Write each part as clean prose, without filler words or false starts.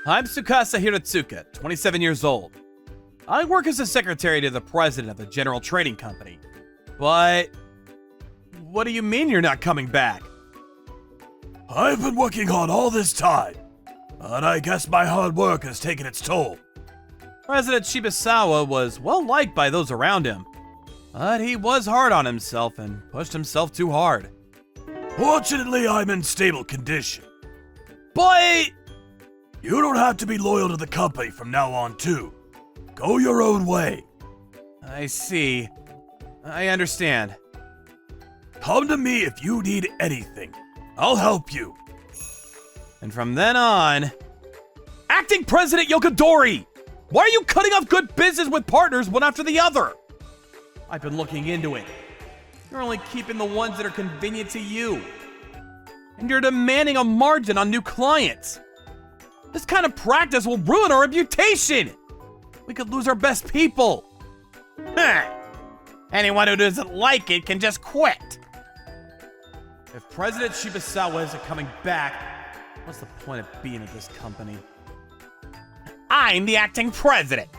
I'm Tsukasa Hiratsuka, 27 years old. I work as a secretary to the president of the General Trading Company. But what do you mean you're not coming back? I've been working hard all this time, but I guess my hard work has taken its toll. President Shibusawa was well liked by those around him, but he was hard on himself and pushed himself too hard. Fortunately, I'm in stable condition. But You don't have to be loyal to the company from now on, too. Go your own way. I see. I understand. Come to me if you need anything. I'll help you. And from then on, Acting President Yokadori! Why are you cutting off good business with partners one after the other? I've been looking into it. You're only keeping the ones that are convenient to you. And you're demanding a margin on new clients. This kind of practice will ruin our reputation. We could lose our best people. Anyone who doesn't like it can just quit. If President Shibusawa isn't coming back, what's the point of being at this company? I'm the acting president.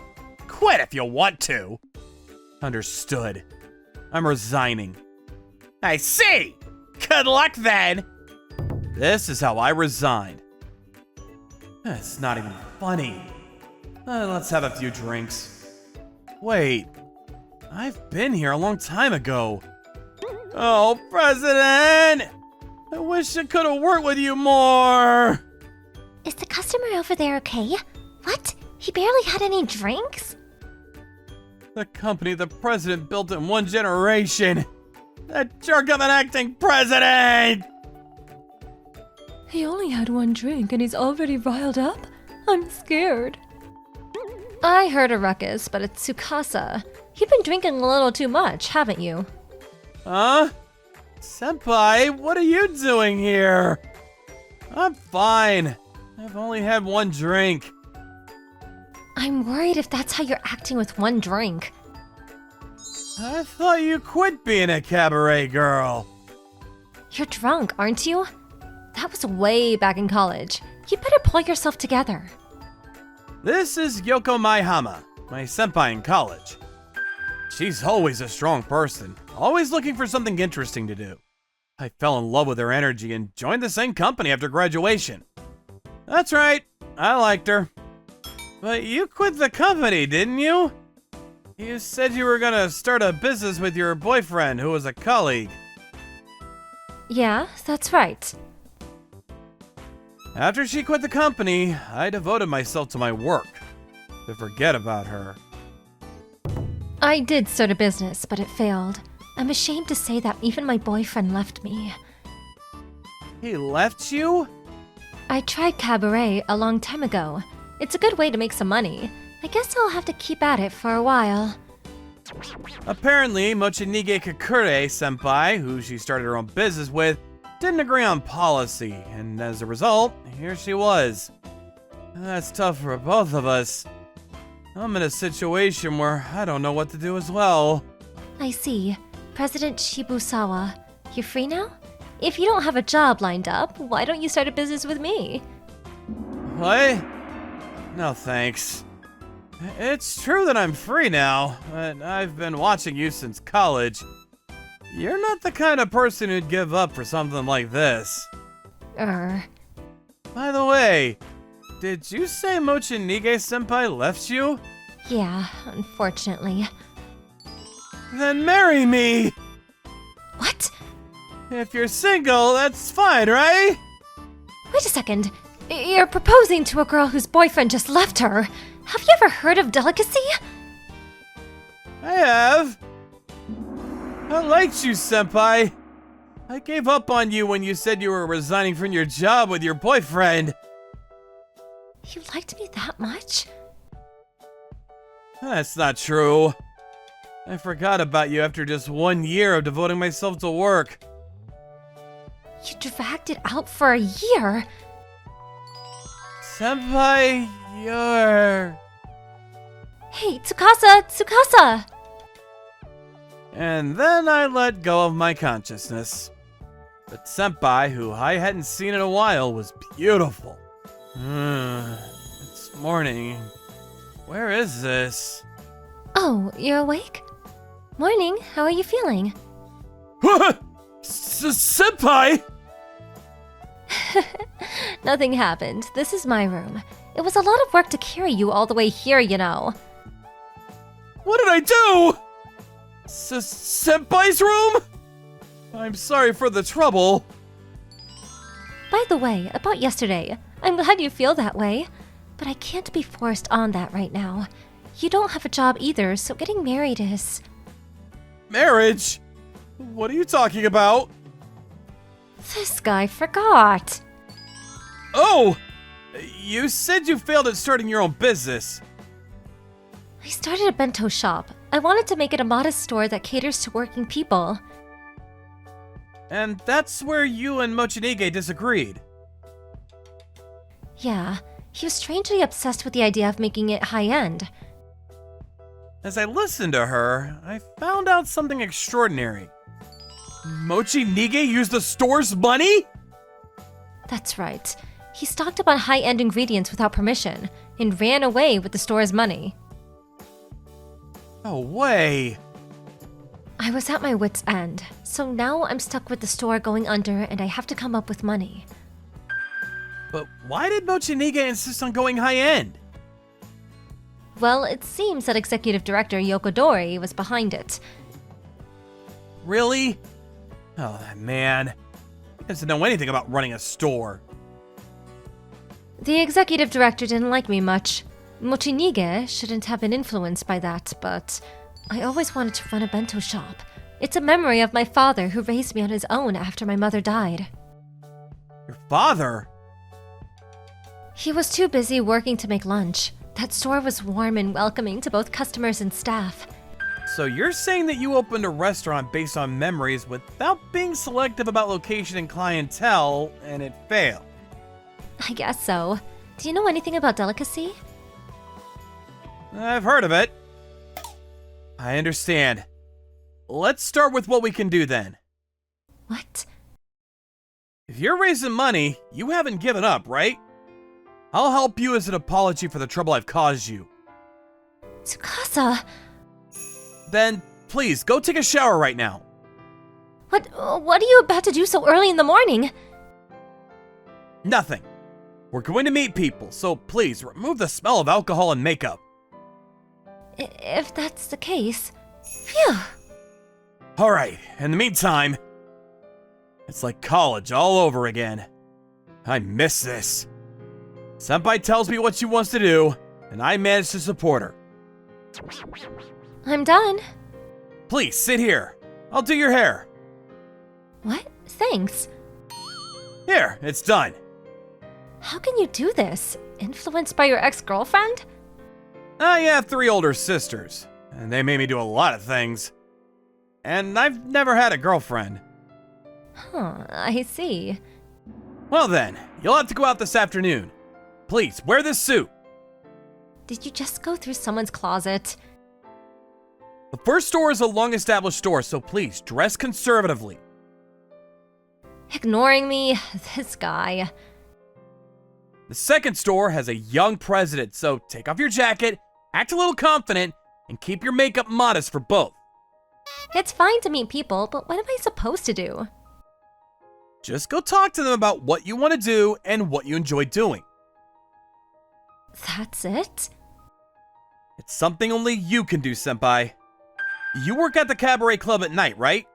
Quit if you want to. Understood. I'm resigning. I see. Good luck then. This is how I resigned. It's not even funny. Let's have a few drinks. Wait, I've been here a long time ago. Oh, President! I wish I could have worked with you more. Is the customer over there okay? What? He barely had any drinks? The company the president built in one generation. That jerk of an acting president! He only had one drink and he's already riled up? I'm scared. I heard a ruckus, but it's Tsukasa. You've been drinking a little too much, haven't you? Huh? Senpai, what are you doing here? I'm fine. I've only had one drink. I'm worried if that's how you're acting with one drink. I thought you quit being a cabaret girl. You're drunk, aren't you? That was way back in college. You better pull yourself together. This is Yoko Maihama, my senpai in college. She's always a strong person, always looking for something interesting to do. I fell in love with her energy and joined the same company after graduation. That's right, I liked her. But you quit the company, didn't you? You said you were gonna start a business with your boyfriend who was a colleague. Yeah, that's right. After she quit the company, I devoted myself to my work, to forget about her. I did start a business, but it failed. I'm ashamed to say that even my boyfriend left me. He left you? I tried cabaret a long time ago. It's a good way to make some money. I guess I'll have to keep at it for a while. Apparently, Mochinige Kakure senpai, who she started her own business with, didn't agree on policy, and as a result, here she was. That's tough for both of us. I'm in a situation where I don't know what to do as well. I see. President Shibusawa, you're free now? If you don't have a job lined up, why don't you start a business with me? What? No thanks. It's true that I'm free now, but I've been watching you since college. You're not the kind of person who'd give up for something like this. By the way, did you say Mochinige-senpai left you? Yeah, unfortunately. Then marry me! What? If you're single, that's fine, right? Wait a second. You're proposing to a girl whose boyfriend just left her. Have you ever heard of delicacy? I have. I liked you, senpai. I gave up on you when you said you were resigning from your job with your boyfriend. You liked me that much? That's not true. I forgot about you after just 1 year of devoting myself to work. You dragged it out for a year. Senpai, you're... Hey, Tsukasa! And then I let go of my consciousness. But Senpai, who I hadn't seen in a while, was beautiful. Morning. Where is this? Oh, you're awake? Morning, how are you feeling? Senpai! Nothing happened. This is my room. It was a lot of work to carry you all the way here, you know. What did I do? Senpai's room? I'm sorry for the trouble. By the way, about yesterday, I'm glad you feel that way, but I can't be forced on that right now. You don't have a job either, so getting married is... Marriage? What are you talking about? This guy forgot. Oh! You said you failed at starting your own business. I started a bento shop. I wanted to make it a modest store that caters to working people. And that's where you and Mochinige disagreed. Yeah, he was strangely obsessed with the idea of making it high-end. As I listened to her, I found out something extraordinary. Mochinige used the store's money? That's right. He stocked up on high-end ingredients without permission and ran away with the store's money. No way. I was at my wit's end, so now I'm stuck with the store going under and I have to come up with money. But why did Mochinige insist on going high-end? Well, it seems that executive director Yoko Dori was behind it. Really? Oh, that man. He doesn't know anything about running a store. The executive director didn't like me much. Mochinige shouldn't have been influenced by that, but I always wanted to run a bento shop. It's a memory of my father who raised me on his own after my mother died. Your father? He was too busy working to make lunch. That store was warm and welcoming to both customers and staff. So you're saying that you opened a restaurant based on memories without being selective about location and clientele, and it failed? I guess so. Do you know anything about delicacy? I've heard of it. I understand. Let's start with what we can do then. What? If you're raising money, you haven't given up, right? I'll help you as an apology for the trouble I've caused you. Tsukasa! Then, please, go take a shower right now. What are you about to do so early in the morning? Nothing. We're going to meet people, so please, remove the smell of alcohol and makeup. If that's the case... Phew! Alright, in the meantime... It's like college all over again. I miss this. Senpai tells me what she wants to do, and I manage to support her. I'm done. Please, sit here. I'll do your hair. What? Thanks. Here, it's done. How can you do this? Influenced by your ex-girlfriend? I have 3 older sisters, and they made me do a lot of things. And I've never had a girlfriend. Huh, I see. Well then, you'll have to go out this afternoon. Please, wear this suit. Did you just go through someone's closet? The first store is a long-established store, so please, dress conservatively. Ignoring me? This guy. The second store has a young president, so take off your jacket, act a little confident, and keep your makeup modest for both. It's fine to meet people, but what am I supposed to do? Just go talk to them about what you want to do and what you enjoy doing. That's it? It's something only you can do, Senpai. You work at the cabaret club at night, right?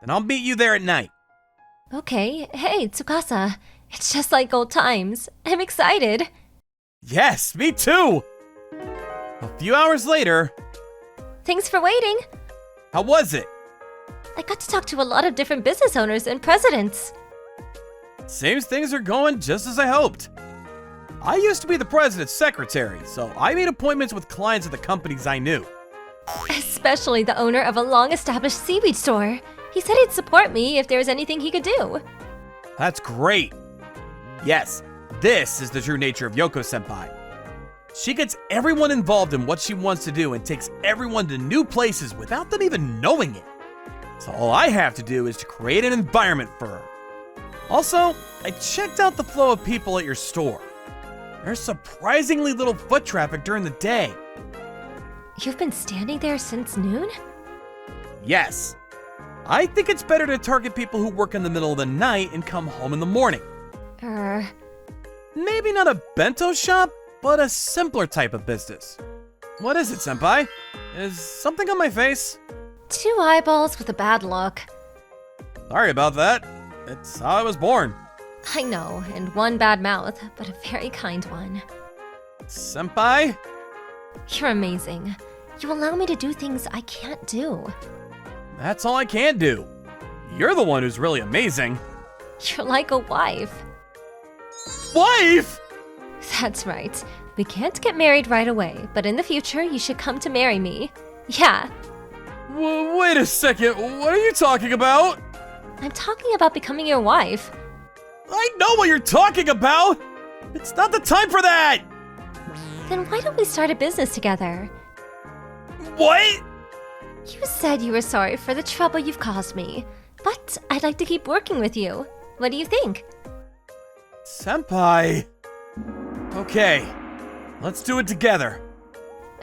Then I'll meet you there at night. Okay, hey, Tsukasa. It's just like old times. I'm excited. Yes, me too! A few hours later... Thanks for waiting. How was it? I got to talk to a lot of different business owners and presidents. Seems things are going just as I hoped. I used to be the president's secretary, so I made appointments with clients at the companies I knew. Especially the owner of a long-established seaweed store. He said he'd support me if there was anything he could do. That's great. Yes, this is the true nature of Yoko Senpai. She gets everyone involved in what she wants to do and takes everyone to new places without them even knowing it. So all I have to do is to create an environment for her. Also, I checked out the flow of people at your store. There's surprisingly little foot traffic during the day. You've been standing there since noon? Yes. I think it's better to target people who work in the middle of the night and come home in the morning. Maybe not a bento shop, but a simpler type of business. What is it, Senpai? Is something on my face? 2 eyeballs with a bad look. Sorry about that. It's how I was born. I know, and 1 bad mouth, but a very kind one. Senpai? You're amazing. You allow me to do things I can't do. That's all I can do. You're the one who's really amazing. You're like a wife. Wife? That's right. We can't get married right away, but in the future, you should come to marry me. Yeah. Wait a second, what are you talking about? I'm talking about becoming your wife. I know what you're talking about! It's not the time for that! Then why don't we start a business together? What? You said you were sorry for the trouble you've caused me, but I'd like to keep working with you. What do you think? Senpai. Okay, let's do it together.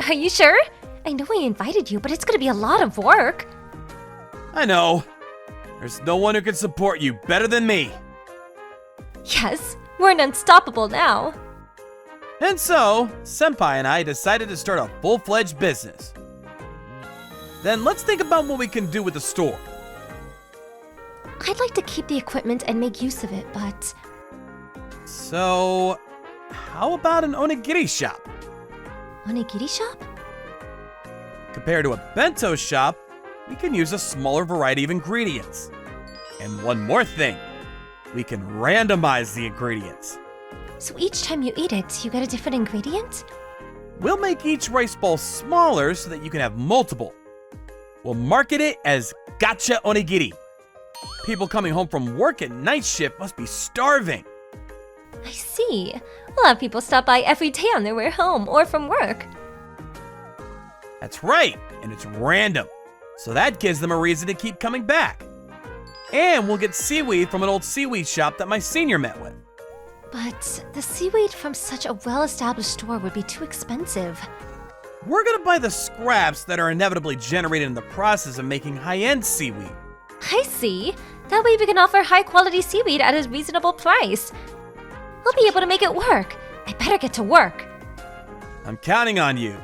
Are you sure? I know I invited you, but it's gonna be a lot of work. I know. There's no one who can support you better than me. Yes, we're unstoppable now. And so, Senpai and I decided to start a full-fledged business. Then let's think about what we can do with the store. I'd like to keep the equipment and make use of it, but... So, how about an onigiri shop? Onigiri shop? Compared to a bento shop, we can use a smaller variety of ingredients. And one more thing, we can randomize the ingredients. So each time you eat it, you get a different ingredient? We'll make each rice ball smaller so that you can have multiple. We'll market it as Gacha Onigiri. People coming home from work at night shift must be starving. I see. We'll have people stop by every day on their way home or from work. That's right, and it's random. So that gives them a reason to keep coming back. And we'll get seaweed from an old seaweed shop that my senior met with. But the seaweed from such a well-established store would be too expensive. We're gonna buy the scraps that are inevitably generated in the process of making high-end seaweed. I see. That way we can offer high-quality seaweed at a reasonable price. We'll be able to make it work. I better get to work. I'm counting on you.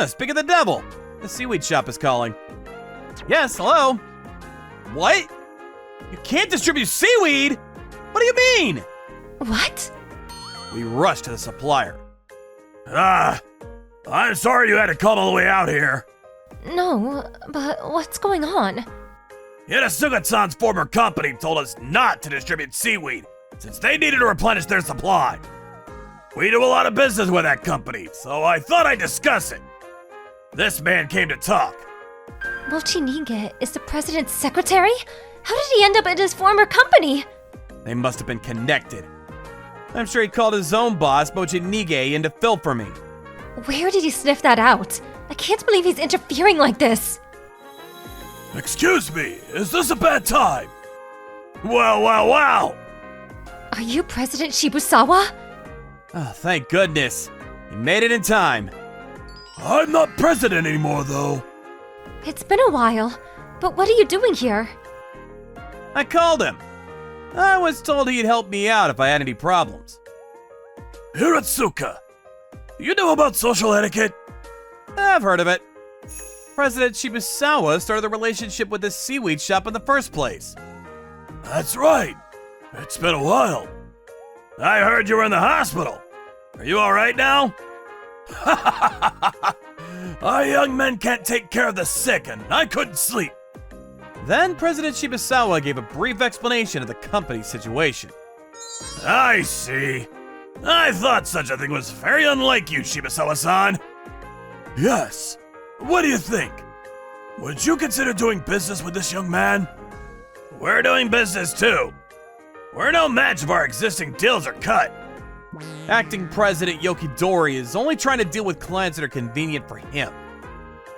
Speak of the devil. The seaweed shop is calling. Yes, hello? What? You can't distribute seaweed? What do you mean? What? We rushed to the supplier. I'm sorry you had to come all the way out here. No, but what's going on? Yasuga-san's former company told us not to distribute seaweed since they needed to replenish their supply. We do a lot of business with that company, so I thought I'd discuss it. This man came to talk. Mochinige is the president's secretary? How did he end up at his former company? They must have been connected. I'm sure he called his own boss, Mochinige, in to fill for me. Where did he sniff that out? I can't believe he's interfering like this. Excuse me, is this a bad time? Wow. Are you President Shibusawa? Oh, thank goodness. You made it in time. I'm not president anymore, though. It's been a while, but what are you doing here? I called him. I was told he'd help me out if I had any problems. Hiratsuka, you know about social etiquette? I've heard of it. President Shibusawa started the relationship with this seaweed shop in the first place. That's right. It's been a while. I heard you were in the hospital. Are you all right now? Our young men can't take care of the sick, and I couldn't sleep. Then President Shibusawa gave a brief explanation of the company's situation. I see. I thought such a thing was very unlike you, Shibusawa-san. Yes. What do you think? Would you consider doing business with this young man? We're doing business too. We're no match if our existing deals are cut. Acting President Yokidori is only trying to deal with clients that are convenient for him.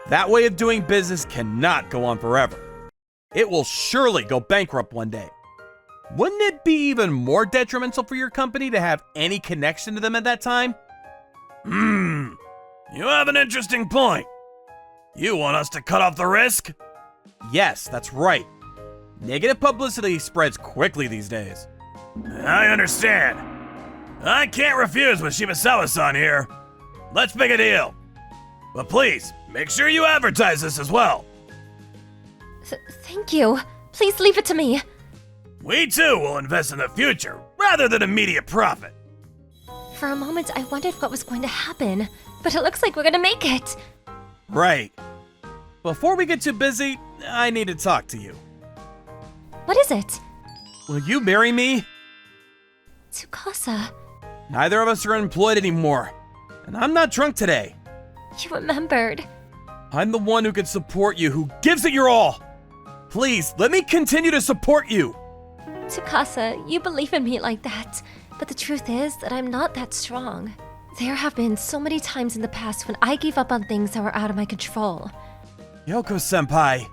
That way of doing business cannot go on forever. It will surely go bankrupt one day. wouldn't it be even more detrimental for your company to have any connection to them at that time? You have an interesting point. You want us to cut off the risk? Yes, that's right. Negative publicity spreads quickly these days. I understand. I can't refuse with Shibusawa-san here. Let's make a deal. But please, make sure you advertise this as well. Thank you. Please leave it to me. We too will invest in the future rather than immediate profit. For a moment, I wondered what was going to happen, but it looks like we're gonna make it. Right. Before we get too busy, I need to talk to you. What is it? Will you marry me? Tsukasa, Neither of us are unemployed anymore, and I'm not drunk today. you remembered. I'm the one who can support you, who gives it your all. Please, let me continue to support you. Tsukasa, you believe in me like that, but the truth is that I'm not that strong. There have been so many times in the past when I gave up on things that were out of my control. Yoko Senpai.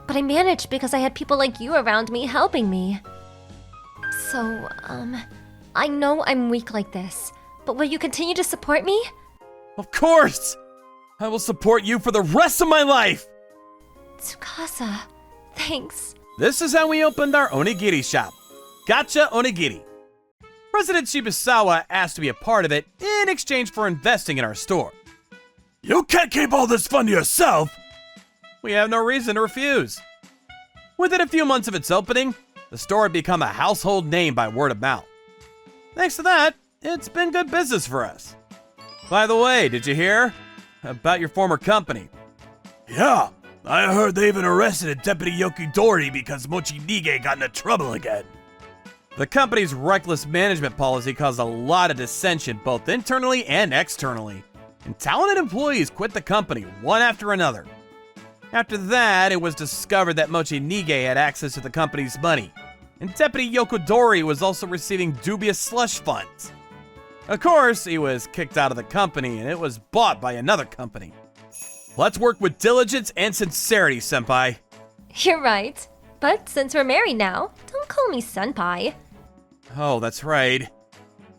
But I managed because I had people like you around me helping me. So, I know I'm weak like this, but will you continue to support me? Of course! I will support you for the rest of my life! Tsukasa, thanks. This is how we opened our onigiri shop, Gacha Onigiri. President Shibusawa asked to be a part of it in exchange for investing in our store. You can't keep all this fun to yourself. We have no reason to refuse. Within a few months of its opening, the store had become a household name by word of mouth. Thanks to that, it's been good business for us. By the way, did you hear about your former company? Yeah, I heard they even arrested Deputy Yokidori because Mochinige got into trouble again. The company's reckless management policy caused a lot of dissension both internally and externally, and talented employees quit the company one after another. After that, it was discovered that Mochinige had access to the company's money, and Deputy Yokidori was also receiving dubious slush funds. Of course, he was kicked out of the company and it was bought by another company. Let's work with diligence and sincerity, Senpai. You're right. But since we're married now, don't call me senpai. Oh, that's right.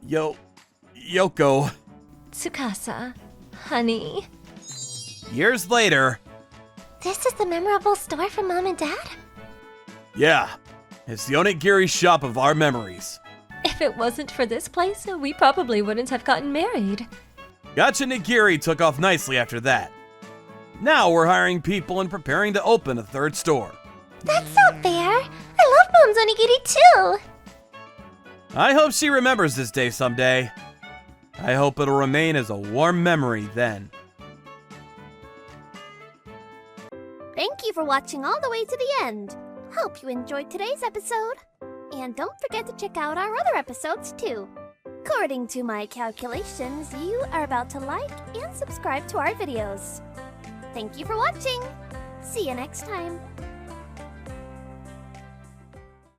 Yoko. Tsukasa, honey. Years later. This is the memorable store from Mom and Dad? Yeah, it's the onigiri shop of our memories. If it wasn't for this place, we probably wouldn't have gotten married. Gacha Nigiri took off nicely after that. Now we're hiring people and preparing to open a third store. That's not fair. I love Mom's onigiri too. I hope she remembers this day someday. I hope it'll remain as a warm memory then. Thank you for watching all the way to the end. Hope you enjoyed today's episode. And don't forget to check out our other episodes too. According to my calculations, you are about to like and subscribe to our videos. Thank you for watching. See you next time.